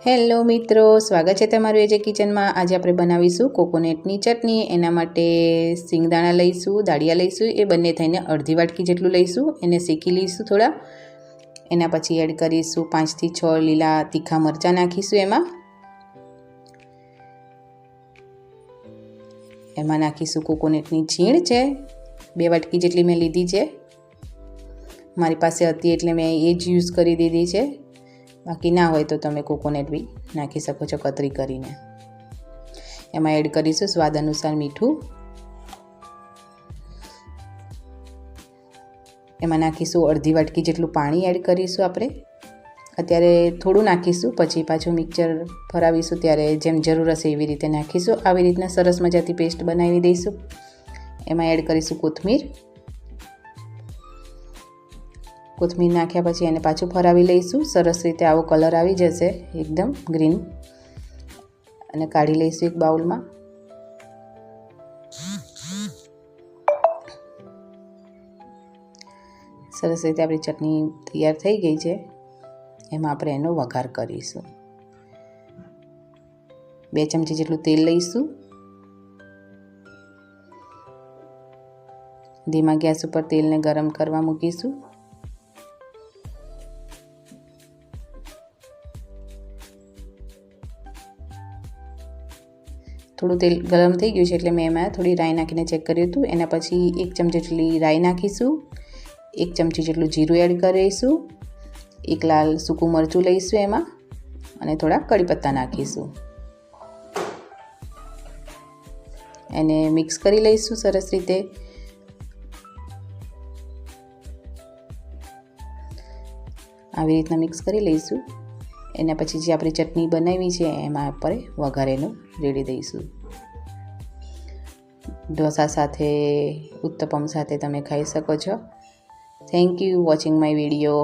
Hello મિત્રો, સ્વાગત છે તમારું એજે કિચનમાં। આજે આપણે બનાવીશું કોકોનટની ચટણી। એના માટે સિંગદાણા લઈશું, દાળિયા લઈશું, એ બંને થઈને અડધી વાટકી જેટલું લઈશું। એને શેકી લઈશું થોડા। એના પછી એડ કરીશું 5 થી 6 લીલા તીખા મરચાં નાખીશું। એમાં નાખીશું કોકોનટની ઝીણ છે, 2 વાટકી જેટલી મેં લીધી છે। મારી પાસે હતી એટલે મેં એ જ યુઝ કરી દીધી છે। બાકી ના હોય તો તમે કોકોનટ બી નાખી શકો છો કતરી કરીને। એમાં એડ કરીશું સ્વાદ અનુસાર મીઠું। એમાં નાખીશું અડધી વાટકી જેટલું પાણી એડ કરીશું આપણે। અત્યારે થોડું નાખીશું, પછી પાછું મિક્સર ફરાવીશું ત્યારે જેમ જરૂર હશે એવી રીતે નાખીશું। આવી રીતના સરસ મજાથી પેસ્ટ બનાવી દઈશું। એમાં એડ કરીશું કોથમીર। કોથમીર નાખ્યા પછી એને પાછું ફરાવી લઈશું। સરસ રીતે આવો કલર આવી જશે, એકદમ ગ્રીન। અને કાઢી લઈશું એક બાઉલમાં। સરસ રીતે આપણી ચટણી તૈયાર થઈ ગઈ છે। એમાં આપણે એનો વઘાર કરીશું। 2 ચમચી જેટલું તેલ લઈશું। ધીમા ગેસ ઉપર તેલને ગરમ કરવા મૂકીશું। થોડું તેલ ગરમ થઈ ગયું છે એટલે મેં એમાં થોડી રાઈ નાખીને ચેક કર્યું હતું। એના પછી 1 ચમચી જેટલી રાઈ નાખીશું। 1 ચમચી જેટલું જીરું એડ કરીશું। 1 લાલ સૂકું મરચું લઈશું એમાં, અને થોડા કડી પત્તા નાખીશું। એને મિક્સ કરી લઈશું સરસ રીતે। આવી રીતના મિક્સ કરી લઈશું। એના પછી જે આપણી ચટણી બનાવી છે એમાં આપણે વઘારેલું રેડી દઈશું। ઢોસા સાથે, ઉત્તપમ સાથે તમે ખાઈ શકો છો। Thank you watching my video.